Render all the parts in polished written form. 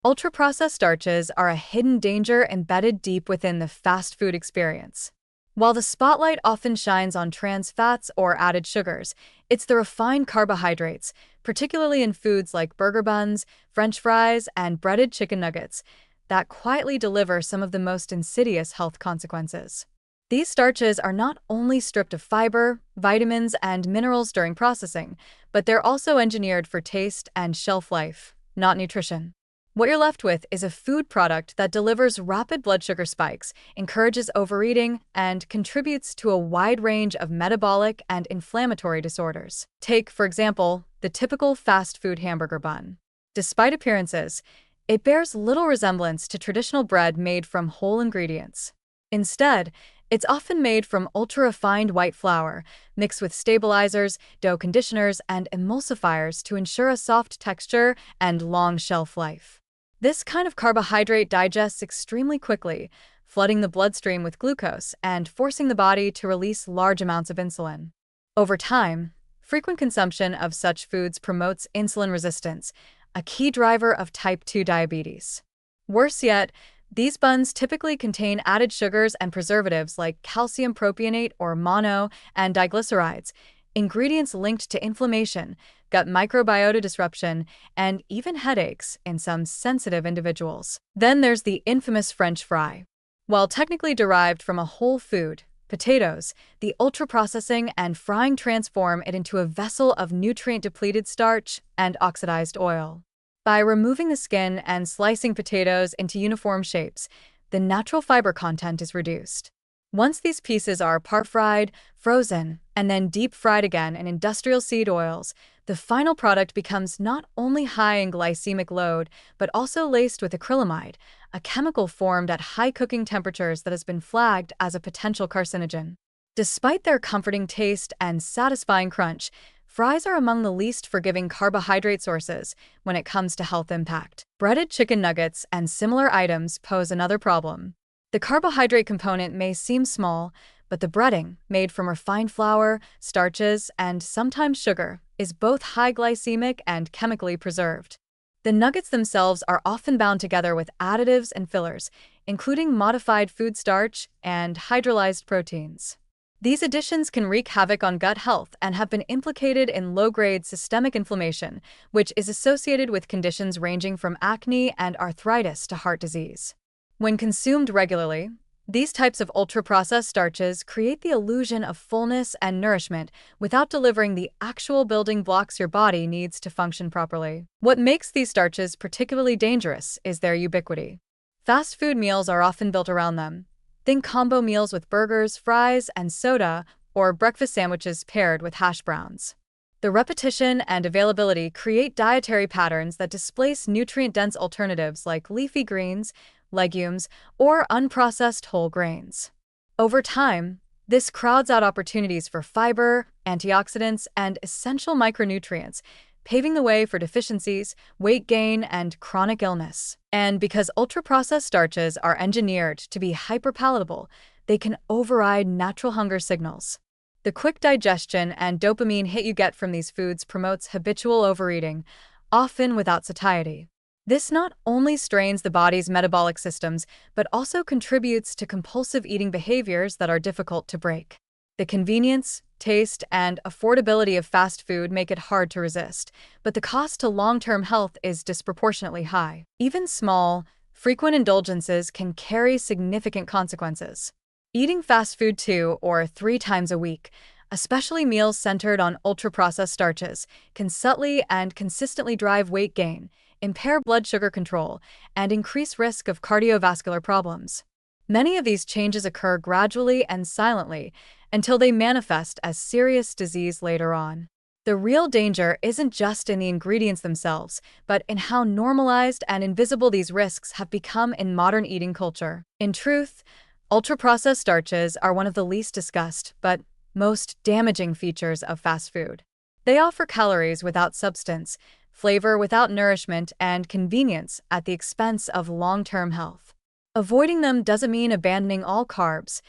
Ultra-processed starches are a hidden danger embedded deep within the fast food experience. While the spotlight often shines on trans fats or added sugars, it's the refined carbohydrates, particularly in foods like burger buns, French fries, and breaded chicken nuggets, that quietly deliver some of the most insidious health consequences. These starches are not only stripped of fiber, vitamins, and minerals during processing, but they're also engineered for taste and shelf life, not nutrition. What you're left with is a food product that delivers rapid blood sugar spikes, encourages overeating, and contributes to a wide range of metabolic and inflammatory disorders. Take, for example, the typical fast food hamburger bun. Despite appearances, it bears little resemblance to traditional bread made from whole ingredients. Instead, it's often made from ultra-refined white flour, mixed with stabilizers, dough conditioners, and emulsifiers to ensure a soft texture and long shelf life. This kind of carbohydrate digests extremely quickly, flooding the bloodstream with glucose and forcing the body to release large amounts of insulin. Over time, frequent consumption of such foods promotes insulin resistance, a key driver of type 2 diabetes. Worse yet, these buns typically contain added sugars and preservatives like calcium propionate or mono and diglycerides, ingredients linked to inflammation, gut microbiota disruption, and even headaches in some sensitive individuals. Then there's the infamous French fry. While technically derived from a whole food, potatoes, the ultra-processing and frying transform it into a vessel of nutrient-depleted starch and oxidized oil. By removing the skin and slicing potatoes into uniform shapes, the natural fiber content is reduced. Once these pieces are part-fried, frozen, and then deep-fried again in industrial seed oils, the final product becomes not only high in glycemic load, but also laced with acrylamide, a chemical formed at high cooking temperatures that has been flagged as a potential carcinogen. Despite their comforting taste and satisfying crunch, fries are among the least forgiving carbohydrate sources when it comes to health impact. Breaded chicken nuggets and similar items pose another problem. The carbohydrate component may seem small, but the breading, made from refined flour, starches, and sometimes sugar, is both high glycemic and chemically preserved. The nuggets themselves are often bound together with additives and fillers, including modified food starch and hydrolyzed proteins. These additions can wreak havoc on gut health and have been implicated in low-grade systemic inflammation, which is associated with conditions ranging from acne and arthritis to heart disease. When consumed regularly, these types of ultra-processed starches create the illusion of fullness and nourishment without delivering the actual building blocks your body needs to function properly. What makes these starches particularly dangerous is their ubiquity. Fast food meals are often built around them. Think combo meals with burgers, fries, and soda, or breakfast sandwiches paired with hash browns. The repetition and availability create dietary patterns that displace nutrient-dense alternatives like leafy greens, legumes, or unprocessed whole grains. Over time, this crowds out opportunities for fiber, antioxidants, and essential micronutrients, paving the way for deficiencies, weight gain, and chronic illness. And because ultra-processed starches are engineered to be hyperpalatable, they can override natural hunger signals. The quick digestion and dopamine hit you get from these foods promotes habitual overeating, often without satiety. This not only strains the body's metabolic systems, but also contributes to compulsive eating behaviors that are difficult to break. The convenience, taste, and affordability of fast food make it hard to resist, but the cost to long-term health is disproportionately high. Even small, frequent indulgences can carry significant consequences. Eating fast food 2 or 3 times a week, especially meals centered on ultra-processed starches, can subtly and consistently drive weight gain, impair blood sugar control, and increase risk of cardiovascular problems. Many of these changes occur gradually and silently until they manifest as serious disease later on. The real danger isn't just in the ingredients themselves, but in how normalized and invisible these risks have become in modern eating culture. In truth, ultra-processed starches are one of the least discussed, but most damaging features of fast food. They offer calories without substance, flavor without nourishment, and convenience at the expense of long-term health. Avoiding them doesn't mean abandoning all carbs.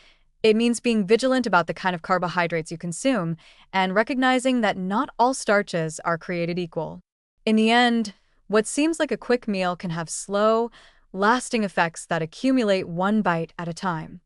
It means being vigilant about the kind of carbohydrates you consume and recognizing that not all starches are created equal. In the end, What seems like a quick meal can have slow, lasting effects that accumulate one bite at a time.